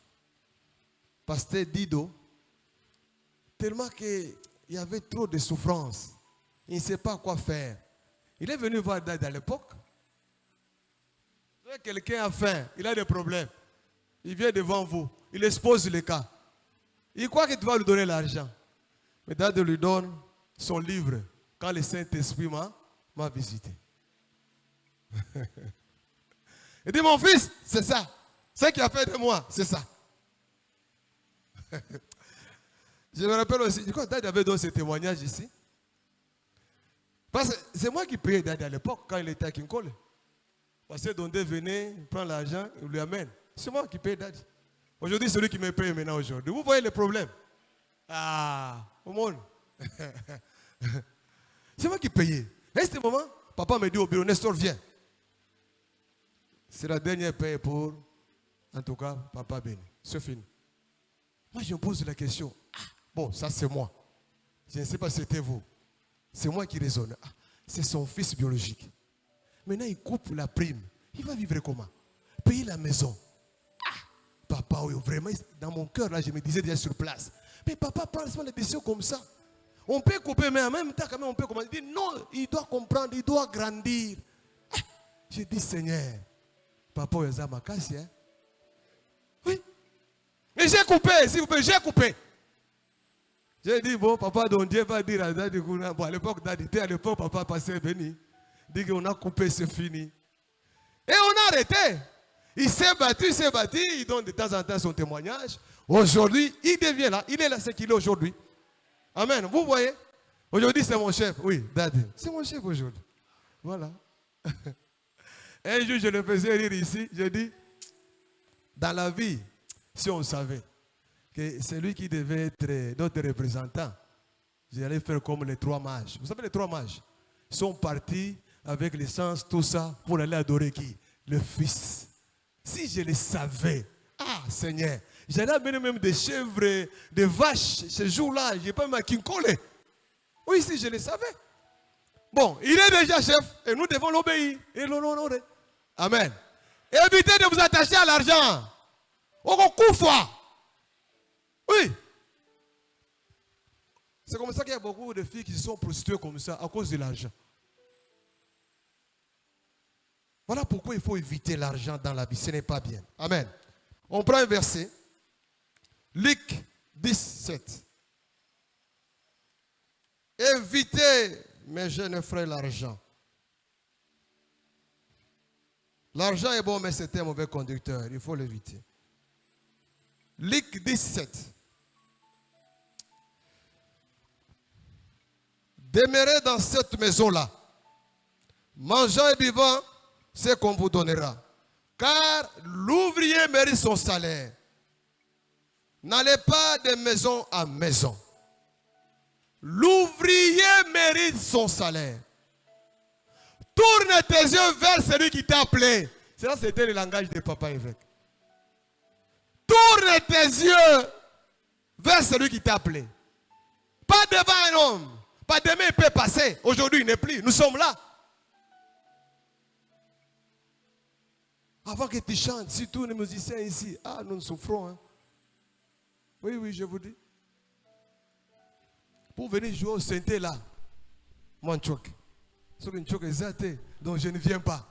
Speaker 1: Pasteur Dido, tellement qu'il y avait trop de souffrance. Il ne sait pas quoi faire. Il est venu voir Dad à l'époque. Quelqu'un a faim, il a des problèmes. Il vient devant vous, il expose le cas. Il croit que tu vas lui donner l'argent. Mais Dad lui donne son livre quand le Saint-Esprit m'a visité. Il dit, mon fils, c'est ça. Ce qu'il a fait de moi, c'est ça. Je me rappelle aussi, quand Dad avait donné ce témoignage ici, parce que c'est moi qui payais Dad à l'époque quand il était à Kinkole. Parce que Dondé venait, prend l'argent, il lui amène. C'est moi qui paye Dad. Aujourd'hui, c'est lui qui me paye maintenant aujourd'hui. Vous voyez le problème? Ah, au monde. C'est moi qui payais. Et à ce moment, papa me dit au bureau, Nestor, viens. C'est la dernière paye pour, en tout cas, papa béni. C'est fini. Moi, je me pose la question. Ah, bon, ça c'est moi. Je ne sais pas si c'était vous. C'est moi qui raisonne. Ah, c'est son fils biologique. Maintenant, il coupe la prime. Il va vivre comment? Payer la maison. Ah, papa, oui, vraiment, dans mon cœur, là, je me disais déjà sur place. Mais papa prend les décisions comme ça. On peut couper, mais en même temps, quand même, on peut commencer. Il dit non, il doit comprendre, il doit grandir. Ah, je dis, Seigneur, papa, il y a ma casse, hein? Oui. Mais j'ai coupé, s'il vous plaît, j'ai coupé. J'ai dit, bon, papa, donc Dieu va dire à Dadi, bon, à l'époque, Dadi, à l'époque, papa passait béni. Dit qu'on a coupé, c'est fini. Et on a arrêté. Il s'est battu, il donne de temps en temps son témoignage. Aujourd'hui, il devient là, il est là, c'est qu'il est aujourd'hui. Amen. Vous voyez? Aujourd'hui, c'est mon chef. Oui, Dadi. C'est mon chef aujourd'hui. Voilà. Un jour, je le faisais rire ici. Je dis, dans la vie, si on savait que c'est lui qui devait être notre représentant, j'allais faire comme les 3 mages. Vous savez, les 3 mages sont partis avec l'essence, tout ça, pour aller adorer qui? Le Fils. Si je le savais, ah Seigneur, j'allais amener même des chèvres, des vaches ce jour-là. Je n'ai pas ma Kinkole. Oui, si je le savais. Bon, il est déjà chef et nous devons l'obéir et l'honorer. Amen. Évitez de vous attacher à l'argent. Au coup fois. Oui. C'est comme ça qu'il y a beaucoup de filles qui sont prostituées comme ça à cause de l'argent. Voilà pourquoi il faut éviter l'argent dans la vie. Ce n'est pas bien. Amen. On prend un verset. Luc 17. Évitez, mes jeunes frères, l'argent. L'argent est bon, mais c'est un mauvais conducteur. Il faut l'éviter. Luc 17. Demeurez dans cette maison-là, mangeant et buvant ce qu'on vous donnera. Car l'ouvrier mérite son salaire. N'allez pas de maison en maison. L'ouvrier mérite son salaire. Tourne tes yeux vers celui qui t'a appelé. Ça, c'était le langage de papa évêque. Tourne tes yeux vers celui qui t'a appelé. Pas devant un homme. Pas demain, il peut passer. Aujourd'hui, il n'est plus. Nous sommes là. Avant que tu chantes, si tous les musiciens ici, ah, nous souffrons. Hein. Oui, oui, je vous dis. Pour venir jouer au synthé là, moi, je choque. Donc je ne viens pas.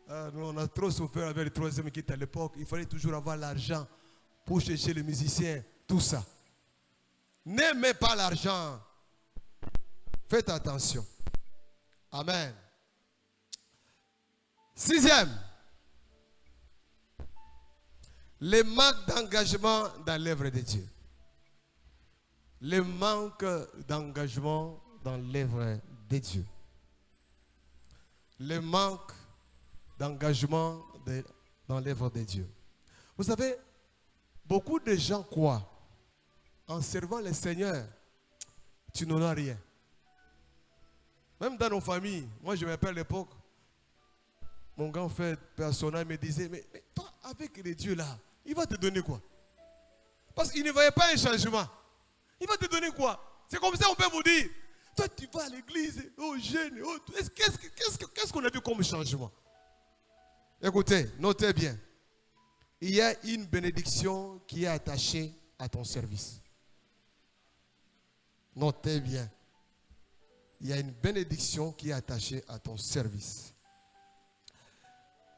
Speaker 1: Nous, on a trop souffert avec le troisième kit à l'époque. Il fallait toujours avoir l'argent pour chercher les musiciens, tout ça. N'aimez pas l'argent. Faites attention. Amen. 6e. Le manque d'engagement dans l'œuvre de Dieu. Le manque d'engagement dans l'œuvre de Dieu. Le manque d'engagement dans l'œuvre de Dieu. Vous savez, beaucoup de gens croient, en servant le Seigneur, tu n'auras rien. Même dans nos familles, moi je me rappelle à l'époque, mon grand frère personnel me disait, mais toi, avec les dieux là, il va te donner quoi? Parce qu'il ne voyait pas un changement. Il va te donner quoi? C'est comme ça on peut vous dire, toi tu vas à l'église, oh jeune, oh, qu'est-ce qu'on a vu comme changement? Écoutez, notez bien. Il y a une bénédiction qui est attachée à ton service. Notez bien. Il y a une bénédiction qui est attachée à ton service.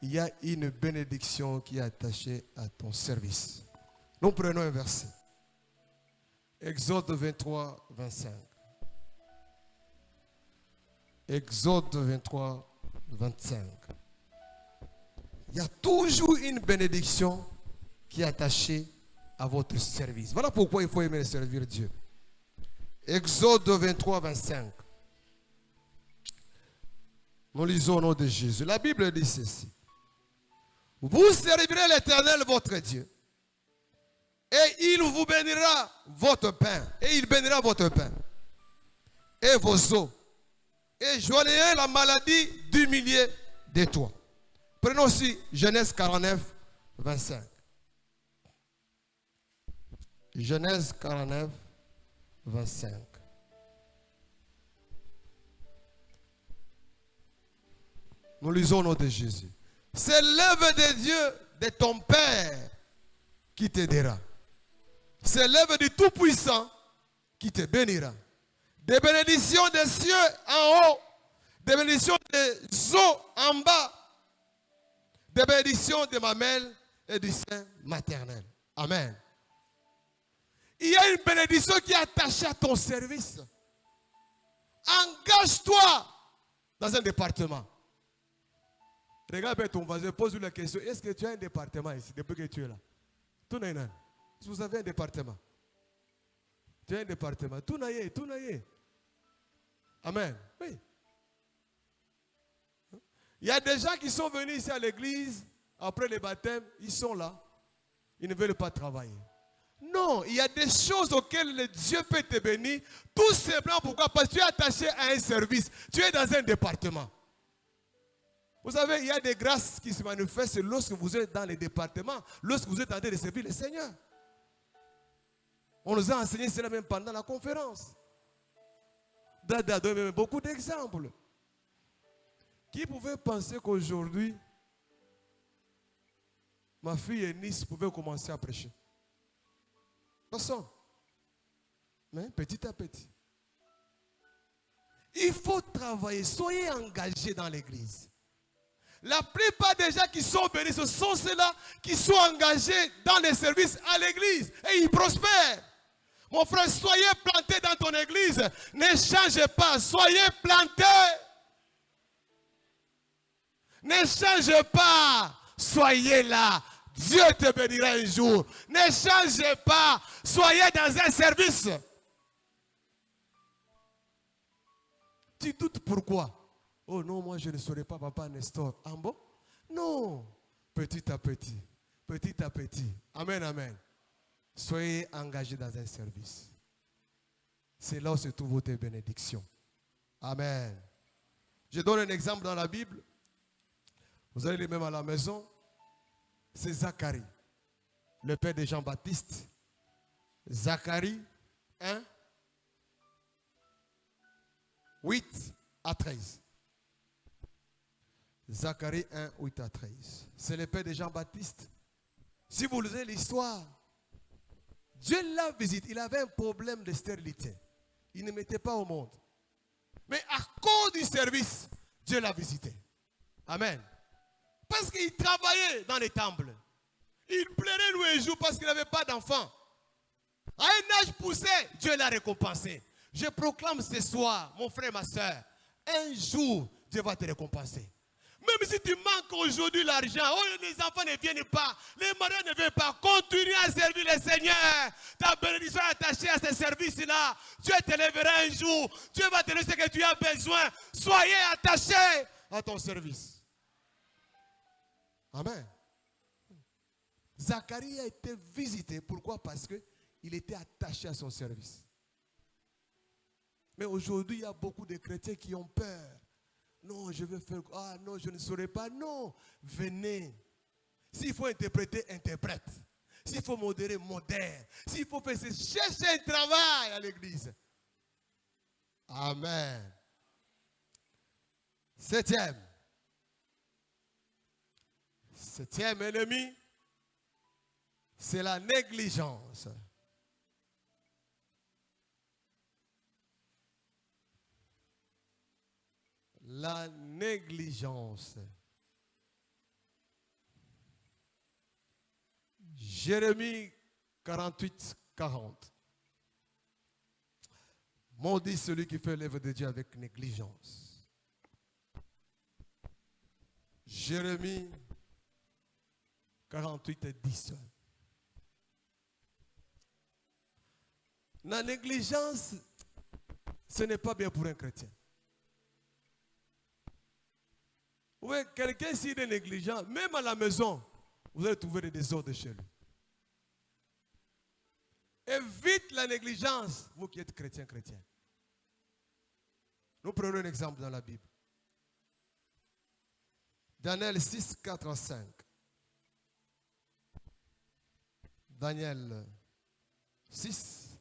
Speaker 1: Il y a une bénédiction qui est attachée à ton service. Il y a une bénédiction qui est attachée à ton service. Notez bien. Il y a une bénédiction qui est attachée à ton service. Notez bien. Il y a une bénédiction qui est attachée à ton service. Il y a une bénédiction qui est attachée à ton service. Il y a une bénédiction qui est attachée à ton service. il y a une bénédiction qui est attachée à ton service. Nous prenons un verset. Exode 23, 25. Exode 23, 25. Il y a toujours une bénédiction qui est attachée à votre service. Voilà pourquoi il faut aimer servir Dieu. Exode 23, 25. Nous lisons au nom de Jésus. La Bible dit ceci. Vous servirez l'Éternel votre Dieu. Et il vous bénira votre pain. Et il bénira votre pain. Et vos eaux. Et joignez la maladie du milieu de toi. Prenons aussi Genèse 49, 25. Genèse 49, 25. Nous lisons au nom de Jésus. C'est l'œuvre de Dieu, de ton Père, qui t'aidera. C'est l'œuvre du Tout-Puissant qui te bénira. Des bénédictions des cieux en haut, des bénédictions des eaux en bas, des bénédictions de ma mère et du sein maternel. Amen. Il y a une bénédiction qui est attachée à ton service. Engage-toi dans un département. Regarde ton voisin, pose-lui la question. Est-ce que tu as un département ici depuis que tu es là? Tout n'est pas. Si vous avez un département. Tu as un département. Tout n'est pas. Amen. Oui. Il y a des gens qui sont venus ici à l'église, après le baptême, ils sont là. Ils ne veulent pas travailler. Non, il y a des choses auxquelles Dieu peut te bénir. Tout simplement pourquoi? Parce que tu es attaché à un service. Tu es dans un département. Vous savez, il y a des grâces qui se manifestent lorsque vous êtes dans les départements, lorsque vous êtes en train de servir le Seigneur. On nous a enseigné cela même pendant la conférence. Dada donne beaucoup d'exemples. Qui pouvait penser qu'aujourd'hui, ma fille Eunice pouvait commencer à prêcher? Personne. Mais petit à petit. Il faut travailler. Soyez engagés dans l'église. La plupart des gens qui sont bénis, ce sont ceux-là qui sont engagés dans les services à l'église. Et ils prospèrent. Mon frère, soyez plantés dans ton église. Ne changez pas. Soyez plantés. Ne changez pas. Soyez là. Dieu te bénira un jour. Ne changez pas. Soyez dans un service. Tu doutes pourquoi? Oh non, moi je ne serai pas papa Nestor. Ah bon? Non. Petit à petit. Petit à petit. Amen, amen. Soyez engagés dans un service. C'est là où se trouve votre bénédiction. Amen. Je donne un exemple dans la Bible. Vous allez le même à la maison. C'est Zacharie, le père de Jean-Baptiste. Zacharie 1, 8 à 13. Zacharie 1, 8 à 13. C'est le père de Jean-Baptiste. Si vous lisez l'histoire, Dieu l'a visité. Il avait un problème de stérilité. Il ne mettait pas au monde. Mais à cause du service, Dieu l'a visité. Amen. Parce qu'il travaillait dans les temples. Il pleurait nuit et jour parce qu'il n'avait pas d'enfant. À un âge poussé, Dieu l'a récompensé. Je proclame ce soir, mon frère, ma soeur, un jour, Dieu va te récompenser. Même si tu manques aujourd'hui l'argent, oh, les enfants ne viennent pas, les mariés ne viennent pas, continue à servir le Seigneur. Ta bénédiction est attachée à ce service-là. Dieu te lèvera un jour. Dieu va te donner ce que tu as besoin. Soyez attachés à ton service. Amen. Zacharie a été visité. Pourquoi? Parce qu'il était attaché à son service. Mais aujourd'hui, il y a beaucoup de chrétiens qui ont peur. Non, je vais faire... Ah non, je ne saurais pas. Non, venez. S'il faut interpréter, interprète. S'il faut modérer, modère. S'il faut faire, chercher un travail à l'église. Amen. Septième ennemi, c'est la négligence. La négligence. Jérémie 48, 40. Maudit celui qui fait l'œuvre de Dieu avec négligence. Jérémie 48 et 10. La négligence, ce n'est pas bien pour un chrétien. Oui, quelqu'un s'il est négligent, même à la maison, vous allez trouver des désordres chez lui. Évite la négligence, vous qui êtes chrétien. Nous prenons un exemple dans la Bible. Daniel 6, 4 à 5. Daniel 6,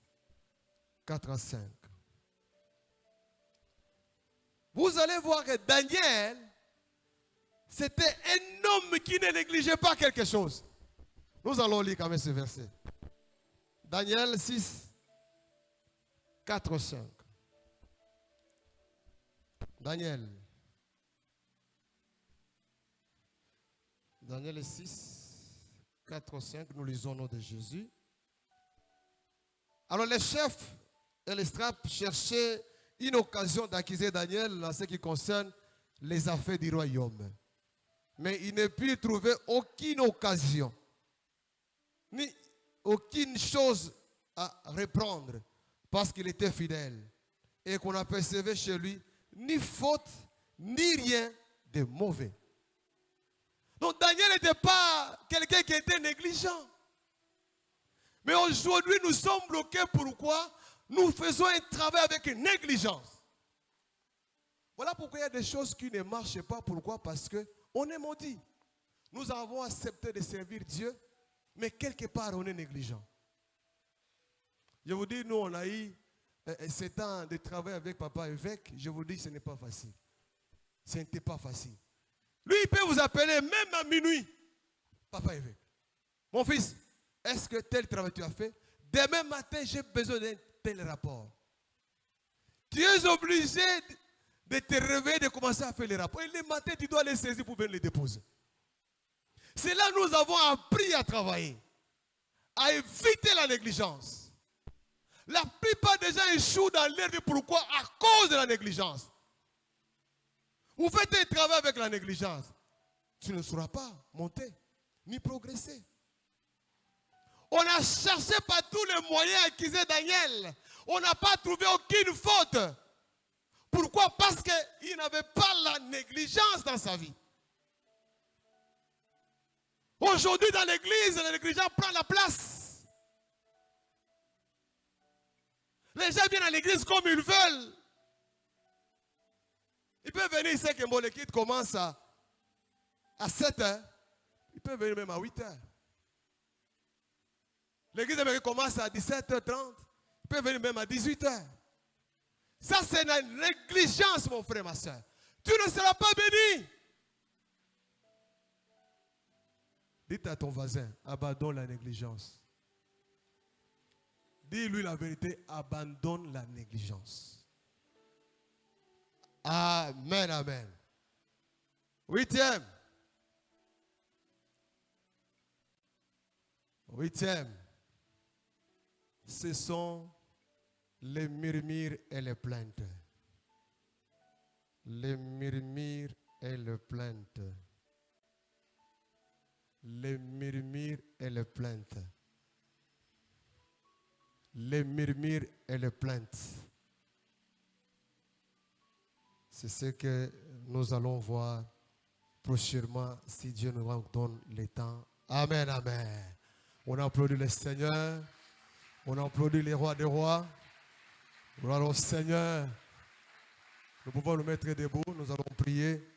Speaker 1: 4 à 5. Vous allez voir que Daniel, c'était un homme qui ne négligeait pas quelque chose. Nous allons lire quand même ce verset. Daniel 6, 4, 5. Daniel 6, 4, 5, nous lisons au nom de Jésus. Alors les chefs et les straps cherchaient une occasion d'accuser Daniel en ce qui concerne les affaires du royaume. Mais il ne put trouver aucune occasion, ni aucune chose à reprendre, parce qu'il était fidèle et qu'on apercevait chez lui ni faute, ni rien de mauvais. Donc Daniel n'était pas quelqu'un qui était négligent. Mais aujourd'hui, nous sommes bloqués. Pourquoi? Nous faisons un travail avec une négligence. Voilà pourquoi il y a des choses qui ne marchent pas. Pourquoi? Parce qu'on est maudit. Nous avons accepté de servir Dieu, mais quelque part, on est négligent. Je vous dis, nous, on a eu 7 ans de travail avec papa évêque. Je vous dis, ce n'est pas facile. Ce n'était pas facile. Lui, il peut vous appeler même à minuit. Papa évêque. Mon fils, est-ce que tel travail tu as fait? Demain matin, j'ai besoin d'un tel rapport. Tu es obligé de te réveiller, de commencer à faire les rapports. Et le matin, tu dois les saisir pour venir les déposer. C'est là que nous avons appris à travailler, à éviter la négligence. La plupart des gens échouent dans leur vie. Pourquoi? À cause de la négligence. Vous faites un travail avec la négligence, tu ne sauras pas monter, ni progresser. On a cherché par tous les moyens à accuser Daniel. On n'a pas trouvé aucune faute. Pourquoi? Parce qu'il n'avait pas la négligence dans sa vie. Aujourd'hui, dans l'église, la négligence prend la place. Les gens viennent à l'église comme ils veulent. Ils peuvent venir, c'est que mon équipe commence à 7 heures. Ils peuvent venir même à 8 heures. L'église américaine commence à 17h30. Ils peuvent venir même à 18 heures. Ça, c'est une négligence, mon frère, ma soeur. Tu ne seras pas béni. Dites à ton voisin, abandonne la négligence. Dis-lui la vérité, abandonne la négligence. Amen, amen. 8e. 8e. Ce sont les murmures et les plaintes. Les murmures et les plaintes. Les murmures et les plaintes. Les murmures et les plaintes. C'est ce que nous allons voir prochainement si Dieu nous en donne le temps. Amen, amen. On applaudit le Seigneur. On applaudit les rois des rois. Gloire au Seigneur. Nous pouvons nous mettre debout. Nous allons prier.